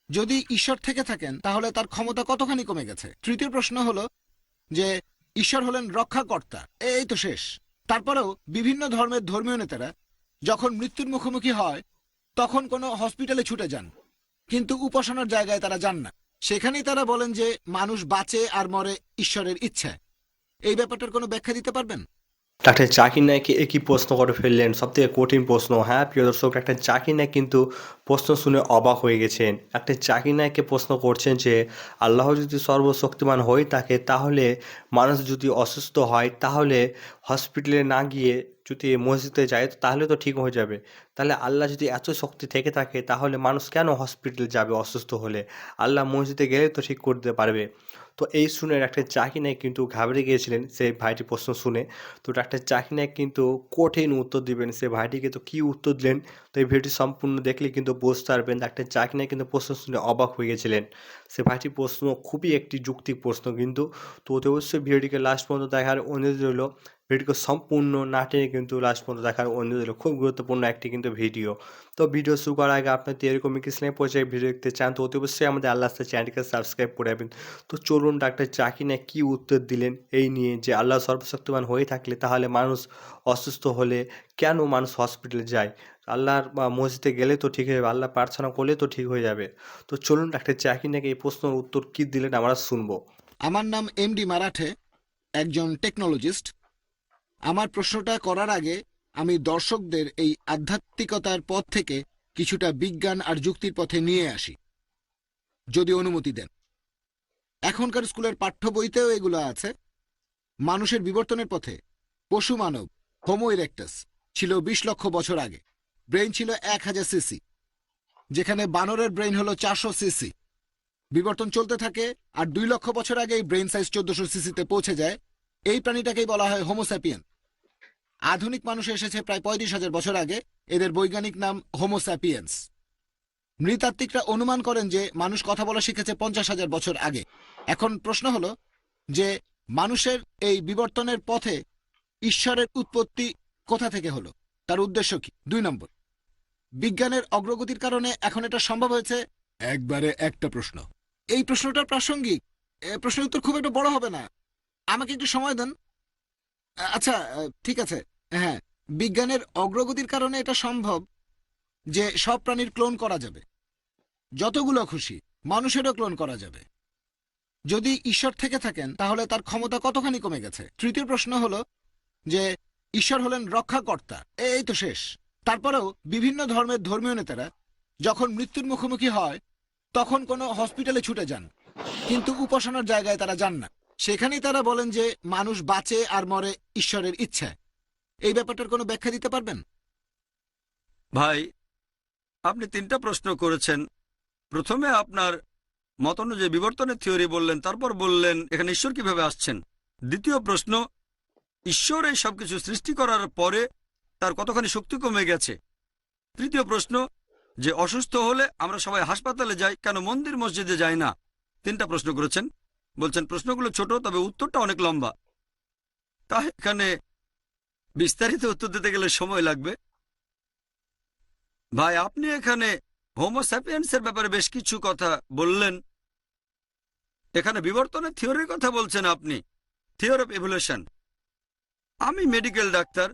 যদি ঈশ্বর থেকে থাকেন তাহলে তার ক্ষমতা কতখানি কমে গেছে? তৃতীয় প্রশ্ন হলো যে ঈশ্বর হলেন রক্ষাকর্তা, এই তো শেষ। তারপরেও বিভিন্ন ধর্মের ধর্মীয় নেতারা যখন মৃত্যুর মুখোমুখি হয় তখন কোনো হসপিটালে ছুটে যান, কিন্তু উপাসনার জায়গায় তারা যান না। সেখানেই তারা বলেন যে মানুষ বাঁচে আর মরে ঈশ্বরের ইচ্ছায়। এই ব্যাপারটার কোনো ব্যাখ্যা দিতে পারবেন? ডাক্তার জাকির নায়েক একই প্রশ্ন করে ফেললেন, সবথেকে কঠিন প্রশ্ন। হ্যাঁ প্রিয় দর্শক, ডাক্তার জাকির নায়েক কিন্তু প্রশ্ন শুনে অবাক হয়ে গেছেন। ডাক্তার জাকির নায়েককে প্রশ্ন করছেন যে আল্লাহ যদি সর্বশক্তিমান হয়ে থাকে, তাহলে মানুষ যদি অসুস্থ হয় তাহলে হসপিটালে না গিয়ে যদি মসজিদে যায় তাহলে তো ঠিক হয়ে যাবে। তাহলে আল্লাহ যদি এত শক্তি থেকে থাকে তাহলে মানুষ কেন হসপিটালে যাবে অসুস্থ হলে? আল্লাহ মসজিদে গেলে তো ঠিক করতে পারবে। তো এই শুনে ডাক্তার জাকির নায়েক কিন্তু ঘাবড়ে গিয়েছিলেন সেই ভাইটির প্রশ্ন শুনে। তো ডাক্তার জাকির নায়েক কিন্তু কঠিন উত্তর দিবেন, সে ভাইটিকে তো কী উত্তর দিলেন, তো এই ভিডিওটি সম্পূর্ণ দেখলে কিন্তু বুঝতে পারবেন। ডাক্তার জাকির নায়েক কিন্তু প্রশ্ন শুনে অবাক হয়ে গেছিলেন। সে ভাইটির প্রশ্ন খুবই একটি যৌক্তিক প্রশ্ন কিন্তু। তো অতি অবশ্যই ভিডিওটিকে লাস্ট পর্যন্ত দেখার অনুরোধ রইল। ভিডিওকে সম্পূর্ণ না টেনে কিন্তু লাস্ট পর্যন্ত দেখার অনুরোধ রইল। খুব গুরুত্বপূর্ণ একটি কিন্তু ভিডিও। তো ভিডিও শুরু করার আগে আপনি যদি এরকম ইসলামিক পর্যায়ে ভিডিও দেখতে চান তো অতি অবশ্যই আমাদের আল্লাহ রাস্তার চ্যানেলটিকে সাবস্ক্রাইব করে রাখবেন। তো চলুন ডাক্তার জাকির নায়েক কী উত্তর দিলেন এই নিয়ে, যে আল্লাহ সর্বশক্তিমান হয়ে থাকলে তাহলে মানুষ অসুস্থ হলে কেন মানুষ হসপিটালে যায়? আল্লাহর মসজিদে গেলে তো ঠিক হয়ে যাবে, আল্লাহ প্রার্থনা করলে তো ঠিক হয়ে যাবে। তো চলুন ডাক্তার জাকির নায়েক এই প্রশ্নের উত্তর কী দিলেন আমরা শুনবো। আমার নাম এমডি মারাঠে, একজন টেকনোলজিস্ট। আমার প্রশ্নটা করার আগে আমি দর্শকদের এই আধ্যাত্মিকতার পথ থেকে কিছুটা বিজ্ঞান আর যুক্তির পথে নিয়ে আসি, যদি অনুমতি দেন। এখনকার স্কুলের পাঠ্য বইতেও এগুলো আছে। মানুষের বিবর্তনের পথে পশু মানব হোমো ইরেক্টাস ছিল ২০ লক্ষ বছর আগে। ব্রেইন ছিল ১,০০০ সিসি, যেখানে বানরের ব্রেইন হলো ৪০০ সিসি। বিবর্তন চলতে থাকে আর ২ লক্ষ বছর আগে এই ব্রেইন সাইজ ১৪০০ সিসিতে পৌঁছে যায়। এই প্রাণীটাকেই বলা হয় হোমোস্যাপিয়েন। আধুনিক মানুষ এসেছে প্রায় ৩৫,০০০ বছর আগে। এদের বৈজ্ঞানিক নাম হোমোস্যাপিয়েন্স। নৃতাত্ত্বিকরা অনুমান করেন যে মানুষ কথা বলা শিখেছে ৫০,০০০ বছর আগে। এখন প্রশ্ন হলো যে মানুষের এই বিবর্তনের পথে ঈশ্বরের উৎপত্তি কোথা থেকে হলো, তার উদ্দেশ্য কি? ২ নম্বর, বিজ্ঞানের অগ্রগতির কারণে এখন এটা সম্ভব হয়েছে। একবারে একটা প্রশ্ন, এই প্রশ্নটা প্রাসঙ্গিক। প্রশ্নের উত্তর খুব একটা বড় হবে না, আমাকে একটু সময় দেন। আচ্ছা, ঠিক আছে। হ্যাঁ, বিজ্ঞানের অগ্রগতির কারণে এটা সম্ভব যে সব প্রাণীর ক্লোন করা যাবে, যতগুলো খুশি। মানুষেরও ক্লোন করা যাবে। যদি ঈশ্বর থেকে থাকেন তাহলে তার ক্ষমতা কতখানি কমে গেছে? তৃতীয় প্রশ্ন হলো যে ঈশ্বর হলেন রক্ষাকর্তা, এই তো শেষ। তারপরেও বিভিন্ন ধর্মের ধর্মীয় নেতারা যখন মৃত্যুর মুখোমুখি হয় তখন কোনো হসপিটালে ছুটে যান, কিন্তু উপাসনার জায়গায় তারা যান না। সেখানেই তারা বলেন যে মানুষ বাঁচে আর মরে ঈশ্বরের ইচ্ছায়। এই ব্যাপারটার কোনো ব্যাখ্যা দিতে পারবেন? ভাই, আপনি ৩টা প্রশ্ন করেছেন। প্রথমে আপনার মত অনুযায়ী বিবর্তনের থিওরি বললেন, তারপর বললেন এখানে ঈশ্বর কিভাবে আসছেন। দ্বিতীয় প্রশ্ন, ঈশ্বর এই সবকিছু সৃষ্টি করার পরে তার কতখানি শক্তি কমে গেছে। তৃতীয় প্রশ্ন, যে অসুস্থ হলে আমরা সবাই হাসপাতালে যাই, কেন মন্দির মসজিদে যাই না। ৩টা প্রশ্ন করেছেন। বলছেন প্রশ্নগুলো ছোট, তবে উত্তরটা অনেক লম্বা। তা এখানে বিস্তারিত উত্তর দিতে গেলে সময় লাগবে। ভাই, আপনি এখানে হোমোস্যাপিয়েন্সের ব্যাপারে বেশ কিছু কথা বললেন। এখানে বিবর্তনের থিওরির কথা বলছেন আপনি, থিওরি অফ ইভলিউশন। আমি মেডিকেল ডাক্তার,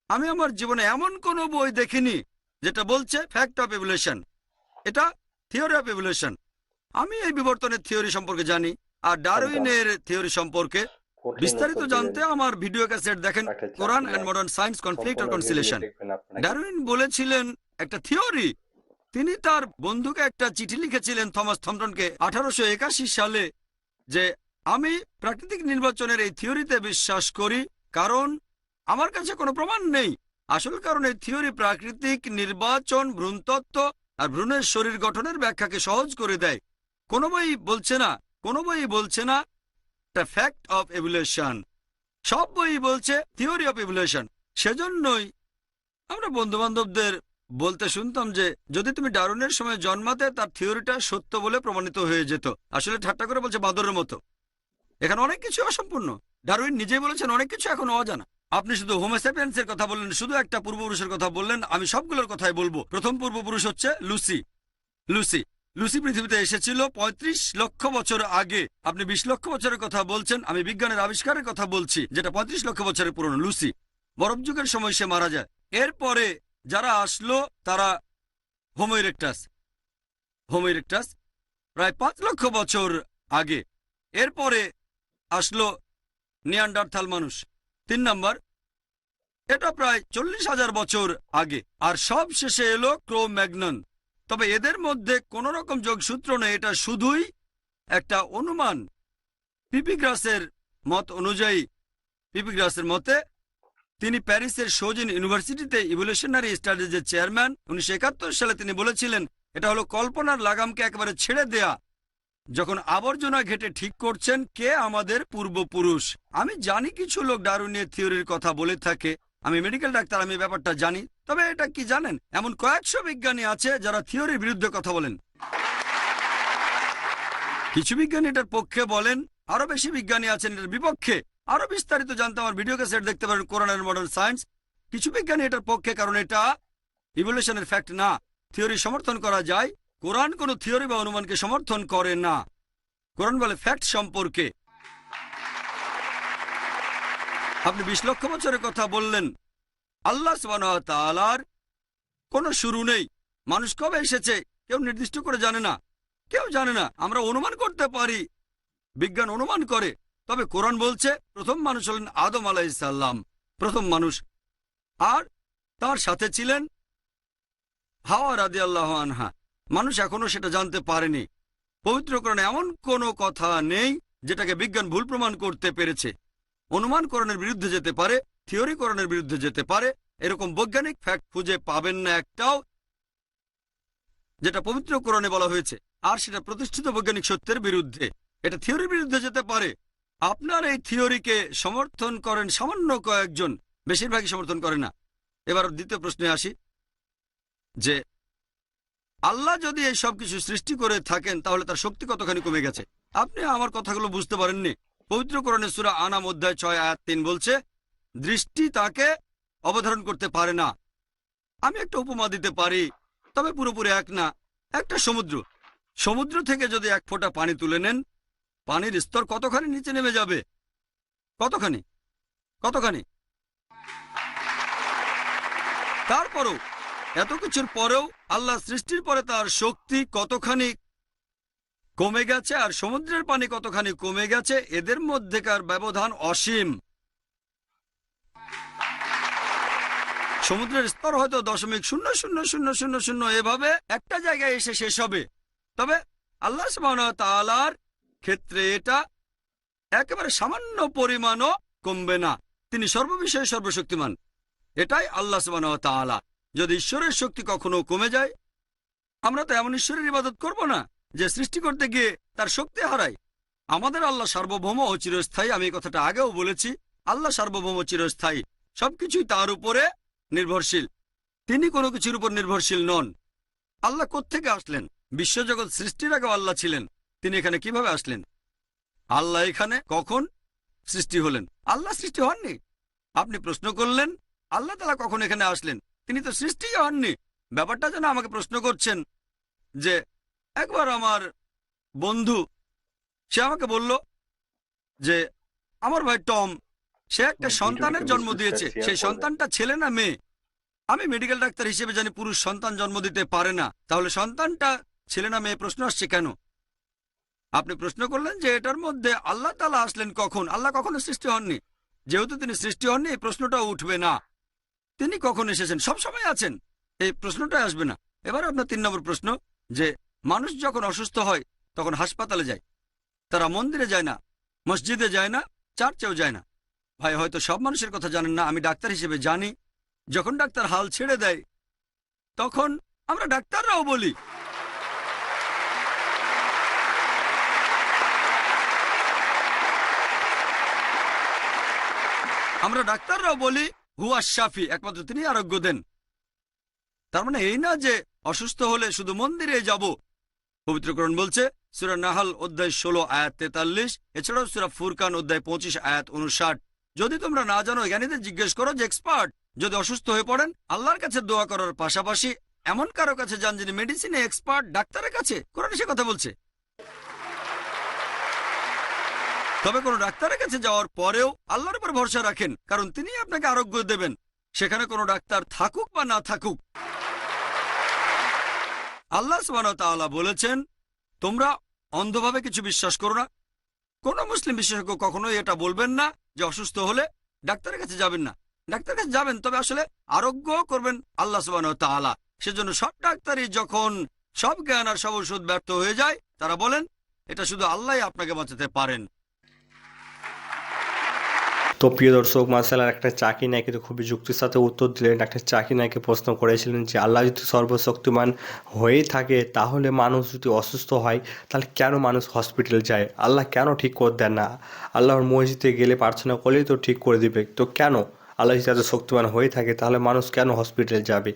আমি আমার জীবনে এমন কোনো বই দেখিনি যেটা বলছে ফ্যাক্ট অফ ইভলিউশন। এটা থিওরি অফ ইভলিউশন। আমি এই বিবর্তনের থিওরি সম্পর্কে জানি, আর ডারউইনের থিওরি সম্পর্কে কঠিন বিস্তারিত উত্তর দিলেন জানতে আমার ভিডিও ক্যাসেট দেখেন, doctor Quran Zakir and Naik. Modern science, conflict আর সম্পূর্ণ ভিডিও কনসিলেশন। দেখবেন আপনাকে। ডারউইন বলেছিলেন একটা থিওরি। তিনি তার বন্ধুকে একটা চিঠি লিখেছিলেন, থমাস থমটনকে, 1881 সালে, যে আমি প্রাকৃতিক নির্বাচনের এই থিওরিতে বিশ্বাস করি, কারণ আমার কাছে কোনো প্রমাণ নেই। আসল কারণ এই থিওরি প্রাকৃতিক নির্বাচন, ভ্রূণতত্ত্ব আর ভ্রূণের শরীর গঠনের ব্যাখ্যাকে সহজ করে দেয়। কোনো বই বলছে না, কোনো বই বলছে না দ্য ফ্যাক্ট অফ এভলিউশন। সব বই বলছে থিওরি অফ এভলিউশন। সেজন্যই আমরা বন্ধু বান্ধবদের বলতে শুনতাম যে যদি তুমি ডারউইনের সময় জন্মাতে, তার থিওরিটা সত্য বলে প্রমাণিত হয়ে যেত। আসলে ঠাট্টা করে বলছে বাঁদরের মতো। এখানে অনেক কিছু অসম্পূর্ণ। ডারউইন নিজেই বলেছেন অনেক কিছু এখনো অজানা। আপনি শুধু হোমোস্যাপিয়েন্সের কথা বললেন, শুধু একটা পূর্বপুরুষের কথা বললেন। আমি সবগুলোর কথাই বলবো। প্রথম পূর্বপুরুষ হচ্ছে লুসি। লুসি লুসি পৃথিবীতে এসেছিল ৩৫ লক্ষ বছর আগে। আপনি ২০ লক্ষ বছরের কথা বলছেন, আমি বিজ্ঞানের আবিষ্কারের কথা বলছি, যেটা ৩৫ লক্ষ বছরের পুরনো। লুসি বরফ যুগের সময় সে মারা যায়। এরপরে যারা আসলো তারা হোমো ইরেক্টাস প্রায় ৫ লক্ষ বছর আগে। এরপরে আসলো নিয়ান্ডারথাল মানুষ ৩ নম্বর, এটা প্রায় ৪০,০০০ বছর আগে। আর সব শেষে এলো ক্রো ম্যাগনন। তবে এদের মধ্যে কোন রকম যোগসূত্র নেই, এটা শুধুই একটা অনুমান। পিপিগ্রাসের মত অনুযায়ী, পিপিগ্রাসের মতে, তিনি প্যারিসের সোজিন ইউনিভার্সিটিতে ইভলিউশনারি স্টাডিজের চেয়ারম্যান। 1971 সালে তিনি বলেছিলেন এটা হলো কল্পনার লাগামকে একেবারে ছেড়ে দেয়া, যখন আবর্জনা ঘেটে ঠিক করছেন কে আমাদের পূর্বপুরুষ। আমি জানি কিছু লোক ডারউইনের থিওরির কথা বলে থাকে, আমি মেডিকেল ডাক্তার, আমি ব্যাপারটা জানি। তবে এটা কি জানেন, এমন কয়েকশো বিজ্ঞানী আছে যারা থিওরির বিরুদ্ধে কথা বলেন। কিছু বিজ্ঞানী এটার পক্ষে বলেন, আরো বেশি বিজ্ঞানী আছেন এটার বিপক্ষে। আরো বিস্তারিত জানতে আমার ভিডিও ক্যাসেট দেখতে পারেন, কোরআন এন্ড মডার্ন সায়েন্স। কিছু বিজ্ঞানী এটার পক্ষে, কারণ এটা ইভলিউশনের ফ্যাক্ট না। থিওরি সমর্থন করা যায়, কোরআন কোনো থিওরি বা অনুমানকে সমর্থন করে না। কোরআন বলে ফ্যাক্ট সম্পর্কে। আপনি ২০ লক্ষ বছরের কথা বললেন। আল্লাহ সুবহানাহু ওয়া তাআলার কোনো শুরু নেই। মানুষ কবে এসেছে কেউ নির্দিষ্ট করে জানে না, কেউ জানে না। আমরা অনুমান করতে পারি, বিজ্ঞান অনুমান করে। তবে কোরআন বলছে প্রথম মানুষ হলেন আদম আলাইহিস সালাম, প্রথম মানুষ। আর তার সাথে ছিলেন হাওয়া রাদিয়াল্লাহু আনহা। মানুষ এখনো সেটা জানতে পারেনি। পবিত্র কোরআনে এমন কোনো কথা নেই যেটাকে বিজ্ঞান ভুল প্রমাণ করতে পেরেছে। অনুমান কোরআনের বিরুদ্ধে যেতে পারে, থিওরি কোরআনের বিরুদ্ধে যেতে পারে, এরকম বৈজ্ঞানিক ফ্যাক্ট খুঁজে পাবেন না একটাও যেটা পবিত্র কোরআনে বলা হয়েছে, আর সেটা প্রতিষ্ঠিত বৈজ্ঞানিক সত্যের বিরুদ্ধে। এটা থিওরির বিরুদ্ধে যেতে পারে। আপনার এই থিওরিকে সমর্থন করেন সামান্য কয়েকজন, বেশিরভাগই সমর্থন করে না। এবার দ্বিতীয় প্রশ্নে আসি, যে আল্লাহ যদি এই সব কিছু সৃষ্টি করে থাকেন তাহলে তার শক্তি কতখানি কমে গেছে। আপনি আমার কথাগুলো বুঝতে পারেননি। পবিত্র কোরআনে সূরা আনাম অধ্যায় 6 আয়াত 3 বলছে, দৃষ্টি তাকে অবধারণ করতে পারে না। আমি একটা উপমা দিতে পারি, তবে পুরোপুরি এক না। একটা সমুদ্র থেকে যদি 1 ফোঁটা পানি তুলে নেন, পানির স্তর কতখানি নিচে নেমে যাবে? কতখানি? তারপরও, এত কিছুর পরেও আল্লাহ সৃষ্টির পরে তার শক্তি কতখানি কমে গেছে আর সমুদ্রের পানি কতখানি কমে গেছে, এদের মধ্যেকার ব্যবধান অসীম। সমুদ্রের স্তর হয়তো 0.0000 এভাবে একটা জায়গায় এসে শেষ হবে। তবে আল্লাহ সুবহানাহু ওয়া তাআলার ক্ষেত্রে এটা একেবারে সামান্য পরিমাণও কমবে না। তিনি সর্ববিষয়ে সর্বশক্তিমান। এটাই আল্লাহ সুবহানাহু ওয়া তাআলা। যদি ঈশ্বরের শক্তি কখনো কমে যায়, আমরা তো এমন ঈশ্বরের ইবাদত করব না যে সৃষ্টি করতে গিয়ে তার শক্তি হারায়। আমাদের আল্লাহ সার্বভৌম ও চিরস্থায়ী। আমি এই কথাটা আগেও বলেছি, আল্লাহ সার্বভৌম চিরস্থায়ী, সবকিছুই তার উপরে নির্ভরশীল। তিনি কোনো কিছুর উপর নির্ভরশীল নন। আল্লাহ কোত্থেকে আসলেন? বিশ্বজগৎ সৃষ্টির আগে আল্লাহ ছিলেন। তিনি এখানে কিভাবে আসলেন? আল্লাহ এখানে কখন সৃষ্টি হলেন? আল্লাহ সৃষ্টি হননি। আপনি প্রশ্ন করলেন আল্লাহ তাআলা কখন এখানে আসলেন? তিনি তো সৃষ্টিই হননি। ব্যাপারটা যেন আমাকে প্রশ্ন করছেন যে একবার আমার বন্ধু, সে আমাকে বলল যে আমার ভাই টম, সে একটা সন্তানের জন্ম দিয়েছে। সেই সন্তানটা ছেলে না মেয়ে? আমি মেডিকেল ডাক্তার হিসেবে জানি পুরুষ সন্তান জন্ম দিতে পারে না। তাহলে সন্তানটা ছেলে না মেয়ে প্রশ্ন আসছে কেন? আপনি প্রশ্ন করলেন যে এটার মধ্যে আল্লাহ তাআলা আসলেন কখন? আল্লাহ কখনো সৃষ্টি হননি। যেহেতু তিনি সৃষ্টি হননি, এই প্রশ্নটাও উঠবে না। তিনি কখন এসেছেন? সব সময় আছেন, এই প্রশ্নটাই আসবে না। এবার আপনার 3 নম্বর প্রশ্ন, যে মানুষ যখন অসুস্থ হয় তখন হাসপাতালে যায়, তারা মন্দিরে যায় না, মসজিদে যায় না, চার্চেও যায় না। ভাই, হয়তো সব মানুষের কথা জানেন না, আমি ডাক্তার হিসেবে জানি। যখন ডাক্তার হাল ছেড়ে দেয় তখন আমরা ডাক্তাররাও বলি হুয়া শাফি, একমাত্র তিনি আরোগ্য দেন। তার মানে এই না যে অসুস্থ হলে শুধু মন্দিরে যাব। পবিত্র কোরআন বলছে সূরা নাহল অধ্যায় 16 আয়াত 43, এছাড়াও সূরা ফুরকান অধ্যায় 25 আয়াত 59, যদি তোমরা না জানো জ্ঞানীদের জিজ্ঞেস করো যে এক্সপার্ট। যদি অসুস্থ হয়ে পড়েন আল্লাহর কাছে দোয়া করার পাশাপাশি এমন কারো কাছে যান যিনি মেডিসিনে এক্সপার্ট, ডাক্তারের কাছে? কোরআন সে কথা বলছে। তবে কোনো ডাক্তারের কাছে যাওয়ার পরেও আল্লাহর উপর ভরসা রাখেন, কারণ তিনি আপনাকে আরোগ্য দেবেন, সেখানে কোনো ডাক্তার থাকুক বা না থাকুক। আল্লাহ সুবহানাহু ওয়া তাআলা বলেছেন, তোমরা অন্ধভাবে কিছু বিশ্বাস করো না। কোনো মুসলিম বিশেষজ্ঞ কখনোই এটা বলবেন না যে অসুস্থ হলে ডাক্তারের কাছে যাবেন না। ডাক্তারের কাছে যাবেন, তবে আসলে আরোগ্য করবেন আল্লাহ সুবহানাহু ওয়া তাআলা। সেজন্য সব ডাক্তারই যখন সব জ্ঞান আর সব ওষুধ ব্যর্থ হয়ে যায়, তারা বলেন এটা শুধু আল্লাহই আপনাকে বাঁচাতে পারেন। তো প্রিয় দর্শক, মার্শাল্লাহ একটা চাকরি নায়ক কিন্তু খুবই যুক্তির সাথে উত্তর দিলেন। একটা চাকরি নায়ককে প্রশ্ন করেছিলেন যে আল্লাহ যদি সর্বশক্তিমান হয়েই থাকে, তাহলে মানুষ যদি অসুস্থ হয় তাহলে কেন মানুষ হসপিটাল যায়? আল্লাহ কেন ঠিক করে দেন না? আল্লাহর মসজিদে গেলে প্রার্থনা করলেই তো ঠিক করে দিবে, তো কেন? আল্লাহ যদি এত শক্তিমান হয়ে থাকে তাহলে মানুষ কেন হসপিটালে যাবে?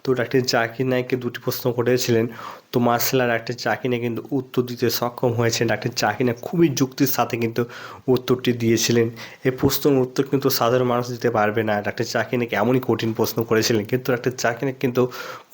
তো ডাক্তার জাকির নায়ককে দুটি প্রশ্ন করেছিলেন। তো মার্শাল্লাহ একটা চাকরি নায়ক কিন্তু উত্তর দিতে সক্ষম হয়েছেন। ডাক্তার জাকির নায়ক খুবই যুক্তির সাথে কিন্তু উত্তরটি দিয়েছিলেন। এই প্রশ্নের উত্তর কিন্তু সাধারণ মানুষ দিতে পারবে না। ডাক্তার জাকির নায়ক এমনই কঠিন প্রশ্ন করেছিলেন, কিন্তু ডাক্তার জাকির নায়ক কিন্তু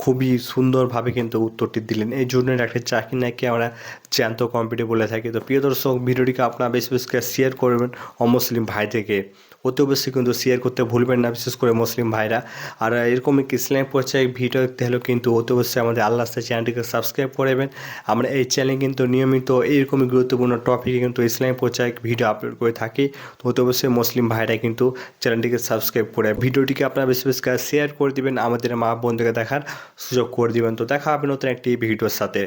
খুবই সুন্দরভাবে কিন্তু উত্তরটি দিলেন। এই জন্য ডাক্তার জাকির নায়ককে আমরা জ্যান্ত কম্পিউটার বলে থাকি। তো প্রিয় দর্শক, ভিডিওটিকে আপনারা বেশি বেশি করে শেয়ার করবেন অমুসলিম ভাইদেরকে। অতি অবশ্যই কিন্তু শেয়ার করতে ভুলবেন না, বিশেষ করে মুসলিম ভাইরা। আর এরকম ইসলাম পর্যায়ে ভিডিও দেখতে হলেও কিন্তু অতি অবশ্যই আমাদের আল্লাহ চ্যানেলটিকে সাবস্ক্রাইব করবেন। আমরা এই চ্যানেলে কিন্তু নিয়মিত এইরকমই গুরুত্বপূর্ণ টপিকে কিন্তু ইসলাম পর্যায়ে ভিডিও আপলোড করে থাকি। তো অতি অবশ্যই মুসলিম ভাইরা কিন্তু চ্যানেলটিকে সাবস্ক্রাইব করে ভিডিওটিকে আপনারা বেশি বেশি করে শেয়ার করে দিবেন, আমাদের মা বোনদেরকে দেখার সুযোগ করে দিবেন। তো দেখা হবে নতুন একটি ভিডিওর সাথে।